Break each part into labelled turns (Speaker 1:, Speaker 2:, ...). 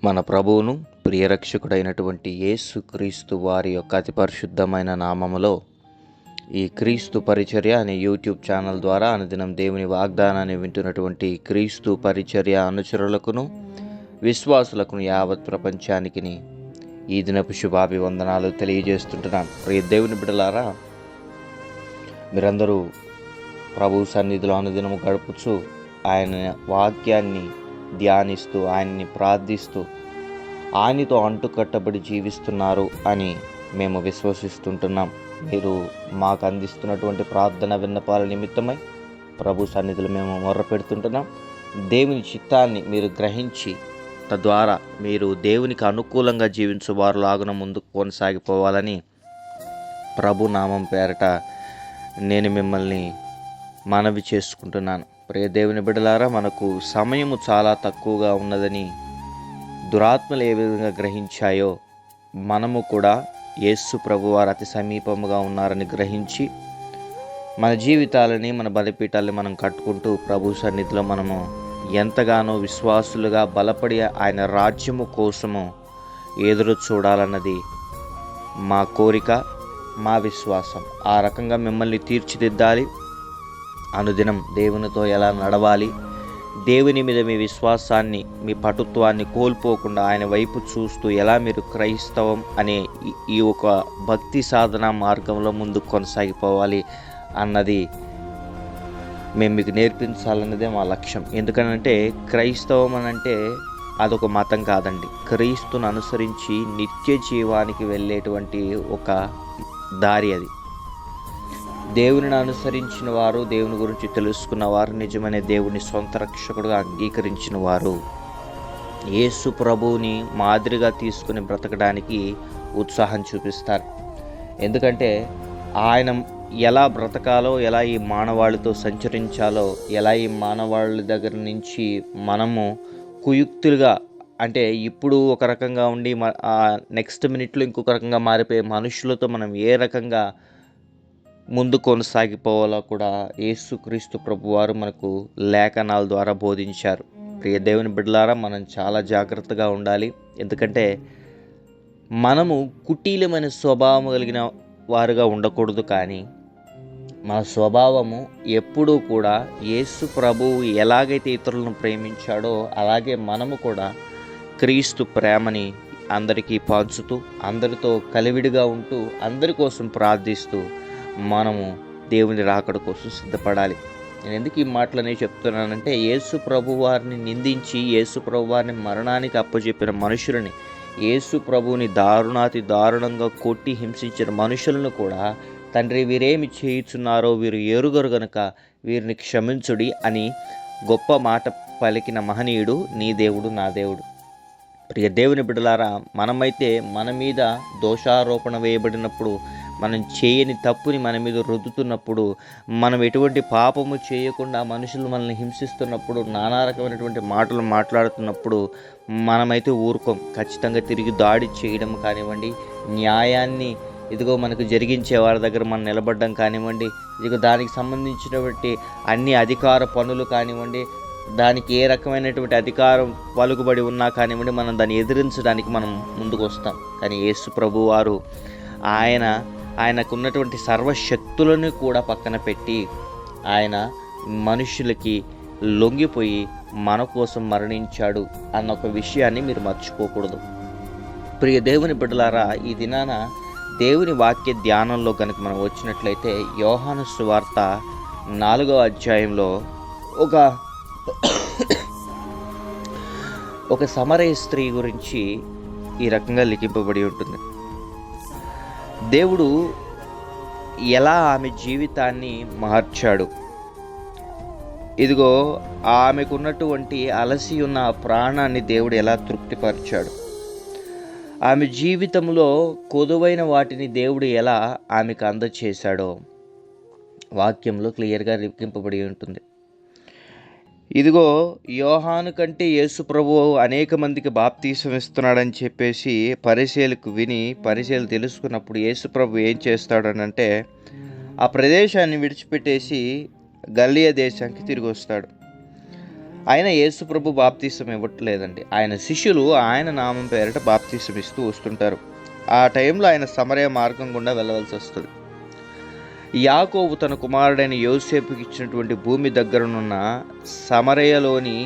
Speaker 1: మన ప్రభువును ప్రియరక్షకుడైనటువంటి యేసు క్రీస్తు వారి యొక్క అతి పరిశుద్ధమైన నామములో ఈ క్రీస్తు పరిచర్య అనే యూట్యూబ్ ఛానల్ ద్వారా అనుదినం దేవుని వాగ్దానాన్ని వింటున్నటువంటి క్రీస్తు పరిచర్య అనుచరులకును విశ్వాసులకును యావత్ ప్రపంచానికి ఈ దినపు శుభాభివందనాలు తెలియజేస్తుంటున్నాను. ప్రియ దేవుని బిడ్డలారా, మీరందరూ ప్రభు సన్నిధిలో అనుదినము గడుపుచు ఆయన వాక్యాన్ని ధ్యానిస్తూ ఆయన్ని ప్రార్థిస్తూ ఆయనతో అంటుకట్టబడి జీవిస్తున్నారు అని మేము విశ్వసిస్తుంటున్నాం. మీరు మాకు అందిస్తున్నటువంటి ప్రార్థన విన్నపాల నిమిత్తమై ప్రభు సన్నిధిలో మేము మొర్రపెడుతుంటున్నాం. దేవుని చిత్తాన్ని మీరు గ్రహించి తద్వారా మీరు దేవునికి అనుకూలంగా జీవించు వారులాగున ముందుకు కొనసాగిపోవాలని ప్రభు నామం పేరట నేను మిమ్మల్ని మనవి చేసుకుంటున్నాను. ప్రియ దేవుని బిడ్డలారా, మనకు సమయము చాలా తక్కువగా ఉన్నదని దురాత్మలు ఏ విధంగా గ్రహించాయో మనము కూడా యేసు ప్రభువారు అతి సమీపముగా ఉన్నారని గ్రహించి మన జీవితాలని మన బలిపీఠాలని మనం కట్టుకుంటూ ప్రభు సన్నిధిలో మనము ఎంతగానో విశ్వాసులుగా బలపడి ఆయన రాజ్యము కోసము ఎదురు చూడాలన్నది మా కోరిక, మా విశ్వాసం. ఆ రకంగా మిమ్మల్ని తీర్చిదిద్దాలి. అనుదినం దేవునితో ఎలా నడవాలి, దేవుని మీద మీ విశ్వాసాన్ని, మీ పటుత్వాన్ని కోల్పోకుండా ఆయన వైపు చూస్తూ ఎలా మీరు క్రైస్తవం అనే ఈ ఒక భక్తి సాధన మార్గంలో ముందుకు కొనసాగిపోవాలి అన్నది మేము మీకు నేర్పించాలన్నదే మా లక్ష్యం. ఎందుకనంటే క్రైస్తవం అని అంటే అదొక మతం కాదండి. క్రీస్తును అనుసరించి నిత్య జీవానికి వెళ్ళేటువంటి ఒక దారి అది. దేవుని అనుసరించిన వారు, దేవుని గురించి తెలుసుకున్న వారు, నిజమైన దేవుని సొంత రక్షకుడుగా అంగీకరించిన వారు యేసు ప్రభువుని మాదిరిగా తీసుకుని బ్రతకడానికి ఉత్సాహం చూపిస్తారు. ఎందుకంటే ఆయన ఎలా బ్రతకాలో, ఎలా ఈ మానవాళితో సంచరించాలో, ఎలా ఈ మానవాళి దగ్గర నుంచి మనము కుయుక్తులుగా, అంటే ఇప్పుడు ఒక రకంగా ఉండి నెక్స్ట్ మినిట్లో ఇంకొక రకంగా మారిపోయే మనుషులతో మనం ఏ రకంగా ముందు కొనసాగిపోవాలో కూడా యేసుక్రీస్తు ప్రభువారు మనకు లేఖనాల ద్వారా బోధించారు. ప్రియ దేవుని బిడ్డలారా, మనం చాలా జాగ్రత్తగా ఉండాలి. ఎందుకంటే మనము కుటీలమైన స్వభావం కలిగిన వారుగా ఉండకూడదు. కానీ మన స్వభావము ఎప్పుడూ కూడా యేసు ప్రభువు ఎలాగైతే ఇతరులను ప్రేమించాడో అలాగే మనము కూడా క్రీస్తు ప్రేమని అందరికీ పంచుతూ, అందరితో కలివిడిగా ఉంటూ, అందరి కోసం ప్రార్థిస్తూ మనము దేవుని రాకడ కోసం సిద్ధపడాలి. నేను ఎందుకు ఈ మాటలనే చెప్తున్నానంటే, యేసు ప్రభు వారిని నిందించి యేసు ప్రభు వారిని మరణానికి అప్పచెప్పిన మనుషులని, యేసు ప్రభువుని దారుణాతి దారుణంగా కొట్టి హింసించిన మనుషులను కూడా తండ్రి వీరేమి చేయుచున్నారో వీరు ఎరుగరు గనుక వీరిని క్షమించుడి అని గొప్ప మాట పలికిన మహనీయుడు నీ దేవుడు నా దేవుడు. ప్రియ దేవుని బిడ్డలారా, మనమైతే మన మీద దోషారోపణ వేయబడినప్పుడు, మనం చేయని తప్పుని మన మీద రుద్దుతున్నప్పుడు, మనం ఎటువంటి పాపము చేయకుండా మనుషులు మనల్ని హింసిస్తున్నప్పుడు, నానా రకమైనటువంటి మాటలు మాట్లాడుతున్నప్పుడు మనమైతే ఊరుకోం. ఖచ్చితంగా తిరిగి దాడి చేయడం కానివ్వండి, న్యాయాన్ని ఇదిగో మనకు జరిగించే వారి దగ్గర మనం నిలబడడం కానివ్వండి, ఇదిగో దానికి సంబంధించినటువంటి అన్ని అధికార పనులు కానివ్వండి, దానికి ఏ రకమైనటువంటి అధికారం పలుకుబడి ఉన్నా కానివ్వండి, మనం దాన్ని ఎదిరించడానికి మనం ముందుకు వస్తాం. కానీ యేసు ప్రభు వారు ఆయనకున్నటువంటి సర్వశక్తులను కూడా పక్కన పెట్టి ఆయన మనుషులకి లొంగిపోయి మన కోసం మరణించాడు అన్న ఒక విషయాన్ని మీరు మర్చిపోకూడదు. ప్రియ దేవుని బిడ్డలారా, ఈ దినాన దేవుని వాక్య ధ్యానంలో కనుక మనం వచ్చినట్లయితే యోహాను సువార్త 4వ అధ్యాయంలో ఒక సమరయ స్త్రీ గురించి ఈ రకంగా లిఖింపబడి ఉంటుంది. దేవుడు ఎలా ఆమె జీవితాన్ని మార్చాడు, ఇదిగో ఆమెకున్నటువంటి అలసి ఉన్న ప్రాణాన్ని దేవుడు ఎలా తృప్తిపరిచాడు, ఆమె జీవితంలో కొదువైన వాటిని దేవుడు ఎలా ఆమెకు అందచేశాడో వాక్యంలో క్లియర్గా లిఖింపబడి ఉంటుంది. ఇదిగో యోహాను కంటే యేసు ప్రభువు అనేక మందికి బాప్తీసం ఇస్తున్నాడని చెప్పేసి పరిసయ్యులు తెలుసుకున్నప్పుడు యేసు ప్రభు ఏం చేస్తాడనంటే ఆ ప్రదేశాన్ని విడిచిపెట్టేసి గలిలయ దేశానికి తిరిగి వస్తాడు. ఆయన యేసు ప్రభు బాప్తీసం ఇవ్వట్లేదండి. ఆయన శిష్యులు ఆయన నామం పేరిట బాప్తీసం ఇస్తూ వస్తుంటారు. ఆ టైంలో ఆయన సమరయ మార్గం గుండా వెళ్ళవలసి వస్తుంది. యాకోబు తన కుమారుడైన యోసేపుకి ఇచ్చినటువంటి భూమి దగ్గరనున్న సమరయలోని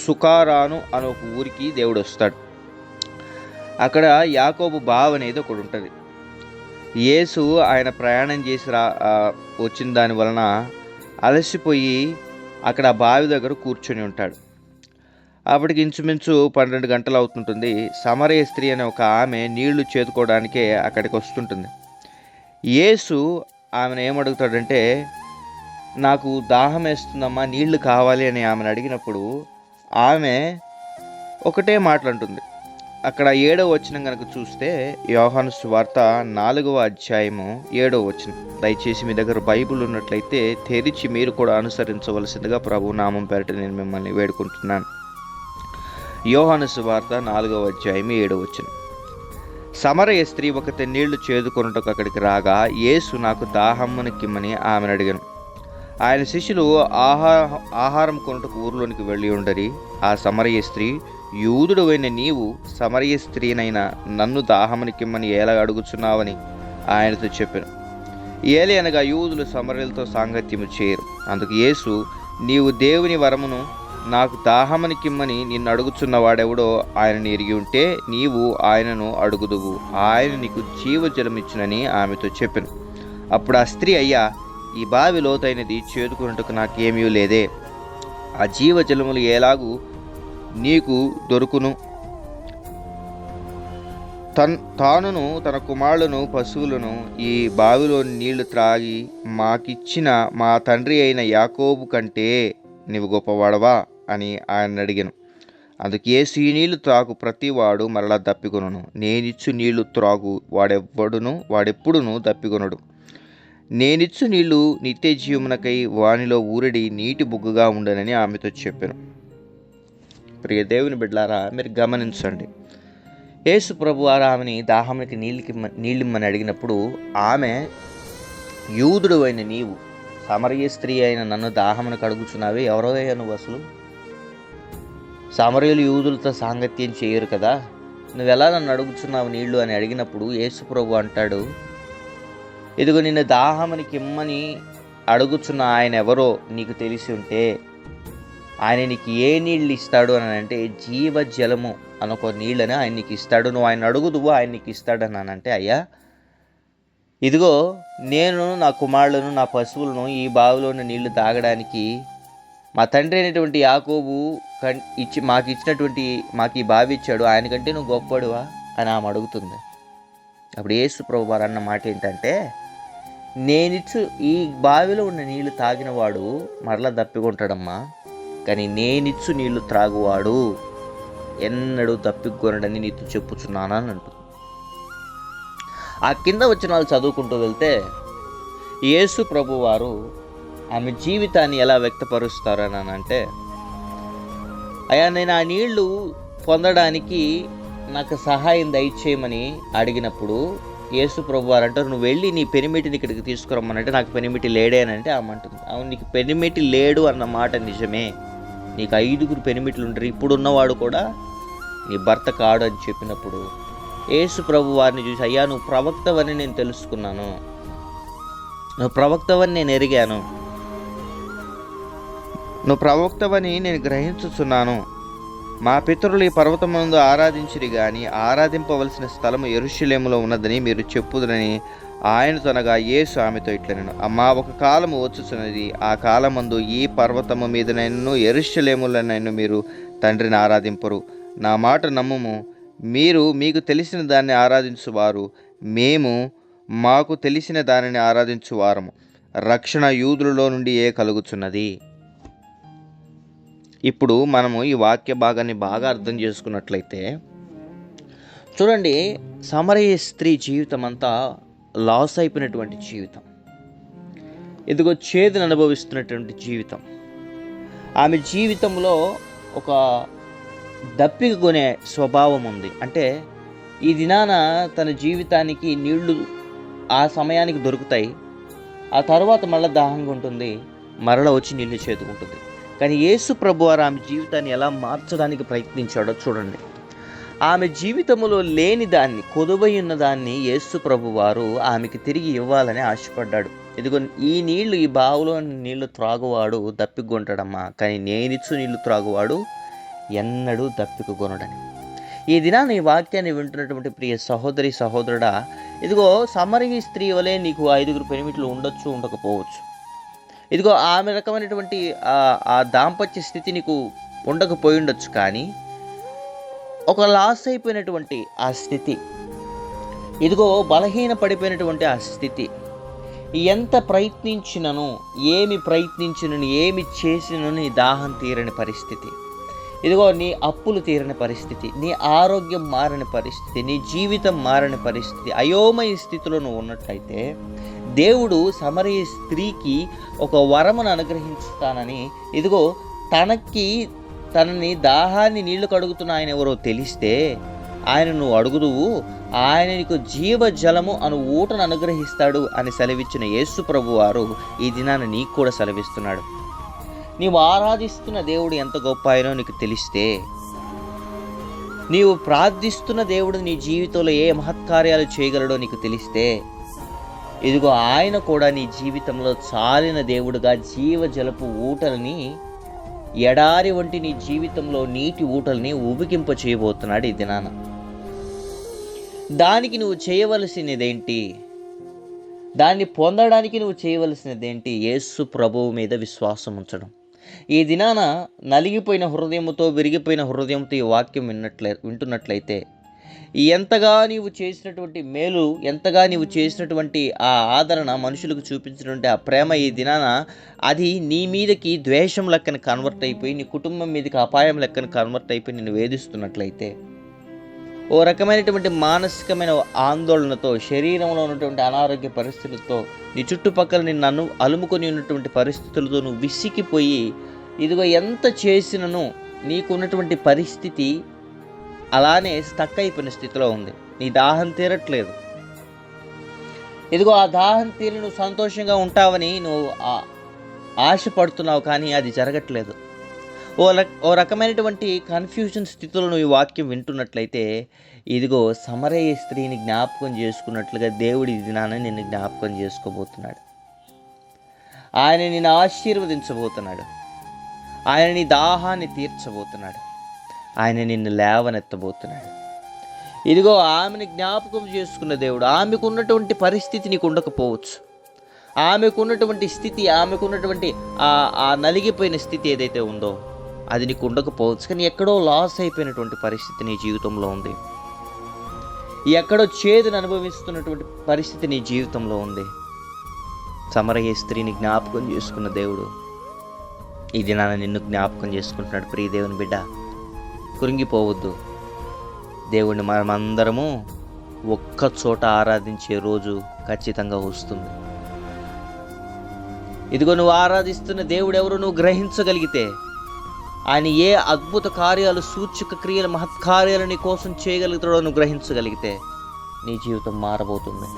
Speaker 1: సుకారాను అనే ఒక ఊరికి దేవుడు వస్తాడు. అక్కడ యాకోబు బావి అనేది ఒకటి ఉంటుంది. యేసు ఆయన ప్రయాణం చేసి వచ్చిన దాని వలన అలసిపోయి అక్కడ ఆ బావి దగ్గర కూర్చొని ఉంటాడు. అప్పటికి ఇంచుమించు 12 గంటలు అవుతుంటుంది. సమరయ స్త్రీ అనే ఒక ఆమె నీళ్లు చేదుకోవడానికే అక్కడికి వస్తుంటుంది. యేసు ఆమెను ఏమడుగుతాడంటే, నాకు దాహం వేస్తుందమ్మా, నీళ్లు కావాలి అని ఆమెను అడిగినప్పుడు ఆమె ఒకటే మాటలంటుంది. అక్కడ 7వ వచనం కనుక చూస్తే, యోహాను సువార్త 4వ అధ్యాయము 7వ వచనం. దయచేసి మీ దగ్గర బైబిల్ ఉన్నట్లయితే తెరిచి మీరు కూడా అనుసరించవలసిందిగా ప్రభు నామం పేరిట నేను మిమ్మల్ని వేడుకుంటున్నాను. యోహాను సువార్త 4వ అధ్యాయం 7వ వచనం. సమరయ స్త్రీ ఒకటి నీళ్లు చేదుకొనుటకు అక్కడికి రాగా, యేసు నాకు దాహమునికిమ్మని ఆమెను అడిగాను. ఆయన శిష్యులు ఆహారం కొనుటకు ఊరిలోనికి వెళ్ళి ఉండరి. ఆ సమరయ స్త్రీ, యూదుడవైన నీవు సమరయ స్త్రీనైనా నన్ను దాహమునికిమ్మని ఎలా అడుగుచున్నావని ఆయనతో చెప్పాను. ఏలి అనగా యూదులు సమరయులతో సాంగత్యము చేయరు. అందుకు యేసు, నీవు దేవుని వరమును నాకు దాహమునికిమ్మని నిన్ను అడుగుచున్న వాడెవడో ఆయనను ఎరిగి ఉంటే నీవు ఆయనను అడుగుదువు, ఆయన నీకు జీవజలమిచ్చునని ఆమెతో చెప్పాను. అప్పుడు ఆ స్త్రీ, అయ్యా, ఈ బావి లోతైనది, చేదుకున్నట్టుకు నాకేమీ లేదే. ఆ జీవజలములు ఎలాగూ నీకు దొరుకును? తానును తన కుమారులను పశువులను ఈ బావిలో నీళ్లు త్రాగి మాకిచ్చిన మా తండ్రి అయిన యాకోబు కంటే నీవు గొప్పవాడవా అని ఆయన అడిగాను. అందుకు యేసు, ఈ నీళ్లు త్రాగు ప్రతివాడు మరలా దప్పికొనును, నేనిచ్చు నీళ్లు త్రాగు వాడెప్పుడును దప్పికొనడు. నేనిచ్చు నీళ్లు నిత్య జీవమునకై వానిలో ఊరడి నీటి బుగ్గగా ఉండనని ఆమెతో చెప్పాను. ప్రియ దేవుని బిడ్డలారా, మీరు గమనించండి. యేసు ప్రభు వారు ఆమెని దాహానికి నీళ్ళిమ్మని అడిగినప్పుడు ఆమె, యూదుడు అయిన నీవు సమరయ స్త్రీ అయిన నన్ను దాహమునకు అడుగుచున్నావే, ఎవరో అయ్యా నువ్వు? అసలు సమరయులు యూదులతో సాంగత్యం చేయరు కదా, నువ్వెలా నన్ను అడుగుచున్నావు నీళ్లు అని అడిగినప్పుడు యేసు ప్రభు అంటాడు, ఇదిగో నిన్ను దాహమునికి ఇమ్మని అడుగుచున్న ఆయన ఎవరో నీకు తెలిసి ఉంటే ఆయన నీకు ఏ నీళ్ళు ఇస్తాడు అని అంటే, జీవజలము అనొక నీళ్ళని ఆయన నీకు ఇస్తాడు. నువ్వు ఆయన అడుగుదువు, ఆయన నీకు ఇస్తాడని అంటే, అయ్యా, ఇదిగో నేను నా కుమారులను నా పశువులను ఈ బావిలోని నీళ్లు తాగడానికి మా తండ్రి అయినటువంటి యాకోబు మాకు ఈ బావి ఇచ్చాడు, ఆయనకంటే నువ్వు గొప్పవాడువా అని ఆమె అడుగుతుంది. అప్పుడు యేసు ప్రభు వారు అన్న మాట ఏంటంటే, నేనిచ్చు ఈ బావిలో ఉన్న నీళ్లు తాగిన వాడు మరలా దప్పికొంటాడమ్మా, కానీ నేనిచ్చు నీళ్లు త్రాగువాడు ఎన్నడూ తప్పికొనడని నీతో చెప్పుచున్నాను అని అంటుంది. ఆ కింద వచ్చిన వాళ్ళు చదువుకుంటూ వెళ్తే యేసు ప్రభు వారు ఆమె జీవితాన్ని ఎలా వ్యక్తపరుస్తారని అంటే, అయ్యా, నేను ఆ నీళ్లు పొందడానికి నాకు సహాయం దయచేయమని అడిగినప్పుడు యేసు ప్రభు వారు అంటారు, నువ్వు వెళ్ళి నీ పెనిమిటిని ఇక్కడికి తీసుకురమ్మనంటే, నాకు పెనిమిటి లేడే అని అంటే ఆమె అంటుంది, అవును, నీకు పెనిమిటి లేడు అన్న మాట నిజమే, నీకు 5 పెనిమిట్లు ఉంటారు, ఇప్పుడున్నవాడు కూడా నీ భర్త కాడు అని చెప్పినప్పుడు యేసు ప్రభు వారిని చూసి, అయ్యా, నువ్వు ప్రవక్తవని నేను తెలుసుకున్నాను, నువ్వు ప్రవక్తవని నేను ఎరిగాను, నువ్వు ప్రవక్తవని నేను గ్రహించుచున్నాను. మా పితరులు ఈ పర్వతమందు ఆరాధించిరి గాని ఆరాధింపవలసిన స్థలము యెరూషలేములో ఉన్నదని మీరు చెప్పుదురని ఆయనతో అనగా, యేసు ఆమెతో ఇట్లనెను, అమ్మా, ఒక కాలము వచ్చుచున్నది, ఆ కాలమందు ఈ పర్వతము మీదనైనను యెరూషలేములోనైనా మీరు తండ్రిని ఆరాధింపరు. నా మాట నమ్ముము, మీరు మీకు తెలిసిన దాన్ని ఆరాధించువారు, మేము మాకు తెలిసిన దానిని ఆరాధించువారము. రక్షణ యూదులలో నుండి కలుగుచున్నది. ఇప్పుడు మనము ఈ వాక్య భాగాన్ని బాగా అర్థం చేసుకున్నట్లయితే చూడండి, సమరయ స్త్రీ జీవితం అంతా లాస్ అయిపోయినటువంటి జీవితం, ఇదిగో చేదును అనుభవిస్తున్నటువంటి జీవితం. ఆమె జీవితంలో ఒక దప్పిక కొనే స్వభావం ఉంది. అంటే ఈ దినాన తన జీవితానికి నీళ్లు ఆ సమయానికి దొరుకుతాయి, ఆ తర్వాత మళ్ళీ దాహంగా ఉంటుంది, మరలా వచ్చి నీళ్లు చేదుకుంటుంది. కానీ యేసు ప్రభువారు ఆమె జీవితాన్ని ఎలా మార్చడానికి ప్రయత్నించాడో చూడండి. ఆమె జీవితంలో లేని దాన్ని, కొదువై ఉన్న దాన్ని యేసు ప్రభువారు ఆమెకి తిరిగి ఇవ్వాలని ఆశపడ్డాడు. ఇదిగో ఈ నీళ్లు, ఈ బావులో నీళ్లు త్రాగువాడు దప్పికొంటాడమ్మా, కానీ నేనిచ్చు నీళ్లు త్రాగువాడు ఎన్నడూ దప్పికొనడని. ఈ దినాన్ని ఈ వాక్యాన్ని వింటున్నటువంటి ప్రియ సహోదరి సహోదరుడా, ఇదిగో సమరయ స్త్రీ వలె నీకు 5 పెనిమిట్లు ఉండొచ్చు, ఉండకపోవచ్చు. ఇదిగో ఆమె రకమైనటువంటి ఆ దాంపత్య స్థితి నీకు ఉండకపోయి ఉండొచ్చు, కానీ ఒక లాస్ అయిపోయినటువంటి ఆ స్థితి, ఇదిగో బలహీన పడిపోయినటువంటి ఆ స్థితి, ఎంత ప్రయత్నించినను, ఏమి చేసినను నీ దాహం తీరని పరిస్థితి, ఇదిగో నీ అప్పులు తీరని పరిస్థితి, నీ ఆరోగ్యం మారని పరిస్థితి, నీ జీవితం మారని పరిస్థితి, అయోమయ స్థితిలో నువ్వు ఉన్నట్లయితే దేవుడు సమరయ స్త్రీకి ఒక వరమును అనుగ్రహిస్తానని, ఇదిగో తనని దాహాన్ని నీళ్లు కడుగుతున్న ఆయన ఎవరో తెలిస్తే ఆయన నువ్వు అడుగుదువు, ఆయన నీకు జీవజలము అను ఊటను అనుగ్రహిస్తాడు అని సెలవిచ్చిన యేసు ప్రభువారు ఈ దినాన్ని నీకు కూడా సెలవిస్తున్నాడు. నీవు ఆరాధిస్తున్న దేవుడు ఎంత గొప్ప ఆయనో నీకు తెలిస్తే, నీవు ప్రార్థిస్తున్న దేవుడు నీ జీవితంలో ఏ మహత్కార్యాలు చేయగలడో నీకు తెలిస్తే, ఇదిగో ఆయన కూడా నీ జీవితంలో చాలిన దేవుడుగా జీవజలపు ఊటల్ని, ఎడారి వంటి నీ జీవితంలో నీటి ఊటల్ని ఉబికింప చేయబోతున్నాడు ఈ దినాన. దానికి నువ్వు చేయవలసినదేంటి? దాన్ని పొందడానికి నువ్వు చేయవలసినదేంటి? యేసు ప్రభువు మీద విశ్వాసం ఉంచడం. ఈ దినాన నలిగిపోయిన హృదయంతో, విరిగిపోయిన హృదయంతో ఈ వాక్యం వింటున్నట్లయితే, ఎంతగా నీవు చేసినటువంటి మేలు, ఎంతగా నీవు చేసినటువంటి ఆ ఆదరణ, మనుషులకు చూపించినటువంటి ఆ ప్రేమ ఈ దినాన అది నీ మీదకి ద్వేషం లెక్కన కన్వర్ట్ అయిపోయి, నీ కుటుంబం మీదకి అపాయం లెక్కన కన్వర్ట్ అయిపోయి నిన్ను వేధిస్తున్నట్లయితే, ఓ రకమైనటువంటి మానసికమైన ఆందోళనతో, శరీరంలో ఉన్నటువంటి అనారోగ్య పరిస్థితులతో, నీ చుట్టుపక్కల నిన్ను అలుముకొని ఉన్నటువంటి పరిస్థితులతో నువ్వు విసిగిపోయి, ఇదిగో ఎంత చేసినను నీకున్నటువంటి పరిస్థితి అలానే స్టక్ అయిపోయిన స్థితిలో ఉంది. నీ దాహం తీరట్లేదు. ఇదిగో ఆ దాహం తీరి నువ్వు సంతోషంగా ఉంటావని నువ్వు ఆశపడుతున్నావు, కానీ అది జరగట్లేదు. ఓ రకమైనటువంటి కన్ఫ్యూజన్ స్థితిలో నువ్వు ఈ వాక్యం వింటున్నట్లయితే, ఇదిగో సమరయ స్త్రీని జ్ఞాపకం చేసుకున్నట్లుగా దేవుడి దినాన్ని నిన్ను జ్ఞాపకం చేసుకోబోతున్నాడు. ఆయన నిన్ను ఆశీర్వదించబోతున్నాడు. ఆయన నీ దాహాన్ని తీర్చబోతున్నాడు. ఆయన నిన్ను లేవనెత్తబోతున్నాడు. ఇదిగో ఆమెను జ్ఞాపకం చేసుకున్న దేవుడు. ఆమెకున్నటువంటి పరిస్థితి నీకు ఉండకపోవచ్చు. ఆమెకున్నటువంటి స్థితి, ఆమెకున్నటువంటి ఆ నలిగిపోయిన స్థితి ఏదైతే ఉందో అది నీకు ఉండకపోవచ్చు, కానీ ఎక్కడో లాస్ అయిపోయినటువంటి పరిస్థితి నీ జీవితంలో ఉంది. ఎక్కడో చేదును అనుభవిస్తున్నటువంటి పరిస్థితి నీ జీవితంలో ఉంది. సమరయ స్త్రీని జ్ఞాపకం చేసుకున్న దేవుడు ఈ దినాన నిన్ను జ్ఞాపకం చేసుకుంటున్నాడు. ప్రియ దేవుని బిడ్డ, కురింగిపోవద్దు. దేవుణ్ణి మనమందరము ఒక్క చోట ఆరాధించే రోజు ఖచ్చితంగా వస్తుంది. ఇదిగో నువ్వు ఆరాధిస్తున్న దేవుడు ఎవరు నువ్వు గ్రహించగలిగితే, ఆయన ఏ అద్భుత కార్యాలు, సూచక క్రియలు, మహత్కార్యాలు నీ కోసం చేయగలుగుతాడో నువ్వు గ్రహించగలిగితే నీ జీవితం మారబోతుంది.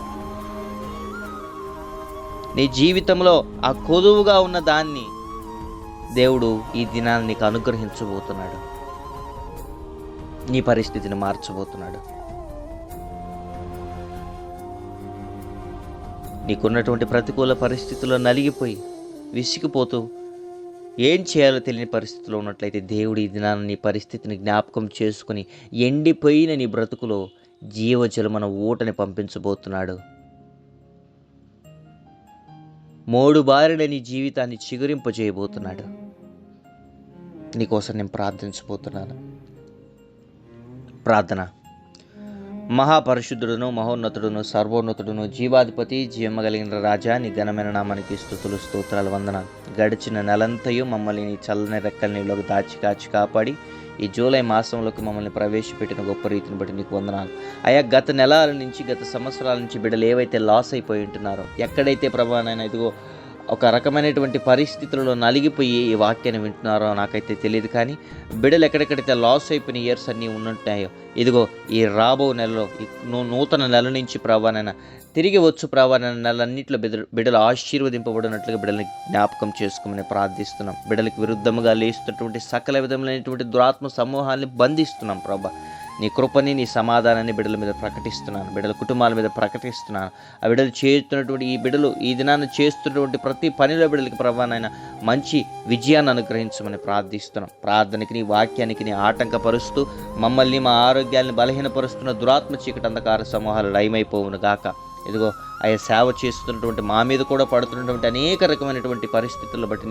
Speaker 1: నీ జీవితంలో ఆ కొదువుగా ఉన్న దాన్ని దేవుడు ఈ దినాన్ని నీకు అనుగ్రహించబోతున్నాడు. నీ పరిస్థితిని మార్చబోతున్నాడు. నీకున్నటువంటి ప్రతికూల పరిస్థితుల్లో నలిగిపోయి విసిగిపోతూ ఏం చేయాలో తెలియని పరిస్థితిలో ఉన్నట్లయితే, దేవుడు ఈ దినాన్ని నీ పరిస్థితిని జ్ఞాపకం చేసుకుని ఎండిపోయిన నీ బ్రతుకులో జీవజలమన ఊటని పంపించబోతున్నాడు. మోడుబారిన నీ జీవితాన్ని చిగురింపజేయబోతున్నాడు. నీకోసం నేను ప్రార్థించబోతున్నాను. ప్రార్థన. మహాపరిశుద్ధుడును, మహోన్నతుడును, సర్వోన్నతుడును, జీవాధిపతి, జీవమగలిగిన రాజా, నీ ఘనమైన నామానికి స్తుతులు, స్తోత్రాలు, వందనాలు. గడిచిన నెలంతయు మమ్మల్ని నీ చల్లని రెక్కల నీళ్ళకి దాచి కాచి కాపాడి ఈ జూలై మాసంలోకి మమ్మల్ని ప్రవేశపెట్టిన గొప్ప రీతిని బట్టి నీకు వందనాలు. అయా, గత నెలల నుంచి, గత సంవత్సరాల నుంచి బిడ్డలు ఏవైతే లాస్ అయిపోయి ఉంటున్నారో, ఎక్కడైతే ప్రభానైనా ఇదిగో ఒక రకమైనటువంటి పరిస్థితులలో నలిగిపోయి ఈ వాక్యాన్ని వింటున్నారో నాకైతే తెలియదు, కానీ బిడ్డలు ఎక్కడెక్కడైతే లాస్ అయిపోయిన ఇయర్స్ అన్నీ ఉంటున్నాయో, ఇదిగో ఈ రాబో నెలలో ఈ నూతన నెల నుంచి ప్రభానైనా తిరిగి వచ్చు ప్రభానైనా నెలన్నింటిలో బిడ్డలు ఆశీర్వదింపబడినట్లుగా బిడ్డల్ని జ్ఞాపకం చేసుకోమని ప్రార్థిస్తున్నాం. బిడ్డలకు విరుద్ధంగా లేస్తున్నటువంటి సకల విధములైనటువంటి దురాత్మ సమూహాన్ని బంధిస్తున్నాం ప్రభా. నీ కృపని, నీ సమాధానాన్ని బిడ్డల మీద ప్రకటిస్తున్నాను, బిడ్డల కుటుంబాల మీద ప్రకటిస్తున్నాను. ఆ బిడ్డలు చేస్తున్నటువంటి ఈ దినాన్ని చేస్తున్నటువంటి ప్రతి పనిలో బిడ్డలకి ప్రభానైనా మంచి విజయాన్ని అనుగ్రహించమని ప్రార్థిస్తున్నాం. ప్రార్థనకి, నీ వాక్యానికి నీ ఆటంకపరుస్తూ మమ్మల్ని, మా ఆరోగ్యాన్ని బలహీనపరుస్తున్న దురాత్మ చీకటి అంధకార సమూహాలు లయమైపోవును గాక. ఇదిగో ఆయా సేవ చేస్తున్నటువంటి మా మీద కూడా పడుతున్నటువంటి అనేక రకమైనటువంటి పరిస్థితులను బట్టి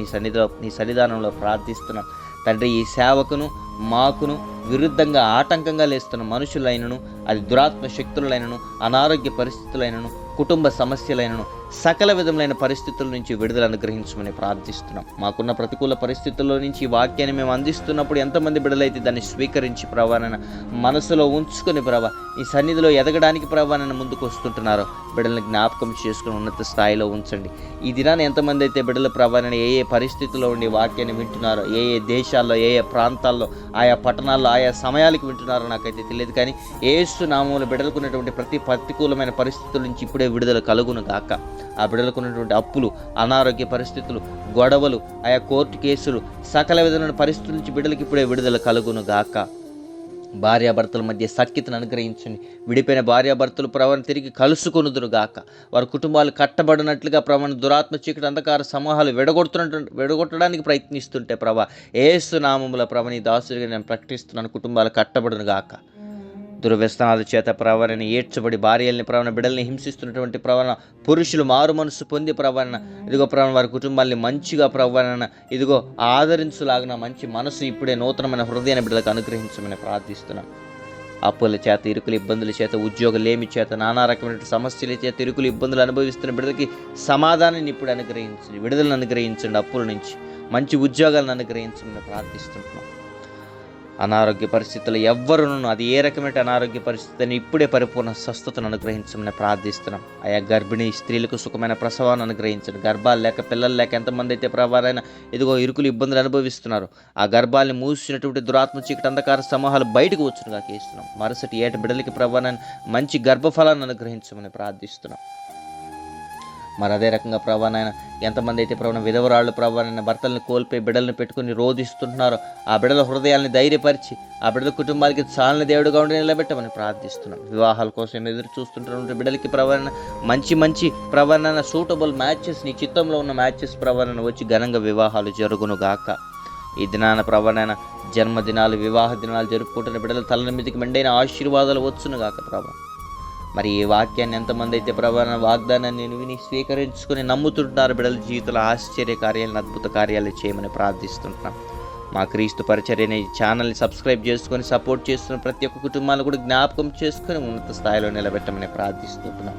Speaker 1: నీ సన్నిధానంలో ప్రార్థిస్తున్నాం తండ్రి. ఈ సేవకును మాకును విరుద్ధంగా ఆటంకంగా లేస్తున్న మనుషులైనను, అది దురాత్మ శక్తులైనను, అనారోగ్య పరిస్థితులైనను, కుటుంబ సమస్యలైనను, సకల విధములైన పరిస్థితుల నుంచి విడుదల అనుగ్రహించమని ప్రార్థిస్తున్నాం. మాకున్న ప్రతికూల పరిస్థితుల్లో నుంచి ఈ వాక్యాన్ని మేము అందిస్తున్నప్పుడు ఎంతమంది బిడ్డలైతే దాన్ని స్వీకరించి ప్రభానైనా మనసులో ఉంచుకొని ప్రభా ఈ సన్నిధిలో ఎదగడానికి ప్రభానైనా ముందుకు వస్తుంటున్నారో బిడ్డలను జ్ఞాపకం చేసుకుని ఉన్నత స్థాయిలో ఉంచండి. ఈ దినాన్ని ఎంతమంది అయితే బిడ్డల ప్రభానైనా ఏ పరిస్థితుల్లో ఉండి వాక్యాన్ని వింటున్నారో, ఏ దేశాల్లో, ఏ ప్రాంతాల్లో, ఆయా పట్టణాల్లో, ఆయా సమయాలకు వింటున్నారో నాకైతే తెలియదు, కానీ యేసు నామములో బిడ్డలకున్నటువంటి ప్రతి ప్రతికూలమైన పరిస్థితుల నుంచి ఇప్పుడే విడుదల కలుగును గాక. ఆ బిడ్డలకున్నటువంటి అప్పులు, అనారోగ్య పరిస్థితులు, గొడవలు, ఆయా కోర్టు కేసులు, సకల విధమైన పరిస్థితుల నుంచి బిడ్డలకి ఇప్పుడే విడుదల కలుగును గాక. భార్యాభర్తల మధ్య సఖ్యతను అనుగ్రహించండి. విడిపోయిన భార్యాభర్తలు ప్రభావం తిరిగి కలుసుకొనుదురు గాక. వారి కుటుంబాలు కట్టబడినట్లుగా ప్రభావం దురాత్మ చీకటి అంధకార సమూహాలు విడగొట్టడానికి ప్రయత్నిస్తుంటే ప్రభా యేసు నామముల ప్రభా నీ దాసుడిగా నేను ప్రకటిస్తున్నాను, కుటుంబాలు కట్టబడును గాక. దుర్వ్యసనాల చేత ప్రవరణ ఏడ్చబడి భార్యల్ని ప్రవణ బిడ్డల్ని హింసిస్తున్నటువంటి ప్రవణ పురుషులు మారు మనసు పొంది ప్రవరణ ఇదిగో ప్రవణ వారి కుటుంబాన్ని మంచిగా ప్రవరణ ఇదిగో ఆదరించులాగిన మంచి మనసు ఇప్పుడే నూతనమైన హృదయాన్ని బిడ్డలకు అనుగ్రహించమని ప్రార్థిస్తున్నాం. అప్పుల చేత, ఇరుకుల ఇబ్బందుల చేత, ఉద్యోగలేమి చేత, నానా రకమైన సమస్యల చేత ఇరుకులు ఇబ్బందులు అనుభవిస్తున్న బిడ్డలకి సమాధానాన్ని ఇప్పుడు అనుగ్రహించండి, విడుదలను అనుగ్రహించండి. అప్పుల నుంచి మంచి ఉద్యోగాలను అనుగ్రహించమని ప్రార్థిస్తున్నాం. అనారోగ్య పరిస్థితులు ఎవ్వరును, అది ఏ రకమైన అనారోగ్య పరిస్థితిని ఇప్పుడే పరిపూర్ణ స్వస్థతను అనుగ్రహించమని ప్రార్థిస్తున్నాం. ఆయా గర్భిణీ స్త్రీలకు సుఖమైన ప్రసవాన్ని అనుగ్రహించండి. గర్భాలు లేక, పిల్లలు లేక ఎంతమంది అయితే ప్రభావైనా ఇదిగో ఇరుకులు ఇబ్బందులు అనుభవిస్తున్నారు, ఆ గర్భాన్ని మూసినటువంటి దురాత్మ చీకటి అంధకార సమూహాలు బయటకు వచ్చునుగా చేస్తున్నాం. మరుసటి ఏట బిడ్డలకి ప్రభావాన్ని మంచి గర్భఫలాన్ని అనుగ్రహించమని ప్రార్థిస్తున్నాం. మరి అదే రకంగా ప్రభానైనా ఎంతమంది అయితే ప్రభావం విధవరాళ్ళు ప్రభానైనా భర్తలను కోల్పోయి బిడ్డలను పెట్టుకుని రోధిస్తుంటున్నారో ఆ బిడ్డల హృదయాల్ని ధైర్యపరిచి ఆ బిడ్డల కుటుంబాలకి చాలని దేవుడుగా ఉండి నిలబెట్టమని ప్రార్థిస్తున్నాం. వివాహాల కోసం ఎదురు చూస్తుంటున్న బిడ్డలకి ప్రభావం మంచి ప్రభావైన సూటబుల్ మ్యాచెస్, నీ చిత్తంలో ఉన్న మ్యాచెస్ ప్రభావం వచ్చి ఘనంగా వివాహాలు జరుగును గాక. ఈ దినాన ప్రభానైనా జన్మదినాలు, వివాహ దినాలు జరుపుకుంటున్న బిడ్డల తల మీదకి మెండైన ఆశీర్వాదాలు వచ్చును గాక ప్రభా. మరి ఈ వాక్యాన్ని ఎంతమంది అయితే ప్రభావ వాగ్దానాన్ని విని స్వీకరించుకుని నమ్ముతుంటున్నారు బిడ్డల జీవితంలో ఆశ్చర్య కార్యాలను, అద్భుత కార్యాలు చేయమని ప్రార్థిస్తుంటున్నాం. మా క్రీస్తు పరిచర్యని ఈ ఛానల్ని సబ్స్క్రైబ్ చేసుకొని సపోర్ట్ చేస్తున్న ప్రతి ఒక్క కుటుంబాన్ని కూడా జ్ఞాపకం చేసుకొని ఉన్నత స్థాయిలో నిలబెట్టమని ప్రార్థిస్తుంటున్నాం.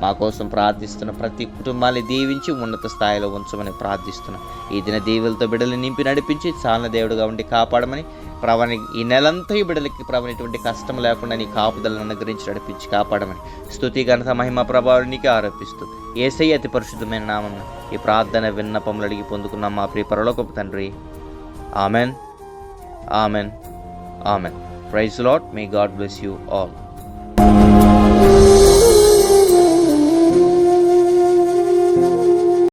Speaker 1: మా కోసం ప్రార్థిస్తున్న ప్రతి కుటుంబాన్ని దీవించి ఉన్నత స్థాయిలో ఉంచమని ప్రార్థిస్తున్నాం. ఈ దిన దీవులతో బిడ్డలు నింపి నడిపించి చాలన దేవుడుగా ఉండి కాపాడమని ప్రభాని ఈ నెలంతా ఈ బిడ్డలకి ప్రభావిటువంటి కష్టం లేకుండా నీ కాపుదలను అనుగ్రహించి నడిపించి కాపాడమని స్తుతి, ఘనత, మహిమ, ప్రభావానికి ఆరోపిస్తూ యేసయ్య అతి పరిశుద్ధమైన నామమున ఈ ప్రార్థన విన్నపములు అడిగి పొందుకున్నాం మా ప్రియ పరలోకపు తండ్రి. Amen, amen, amen. Praise lord. May God bless you all.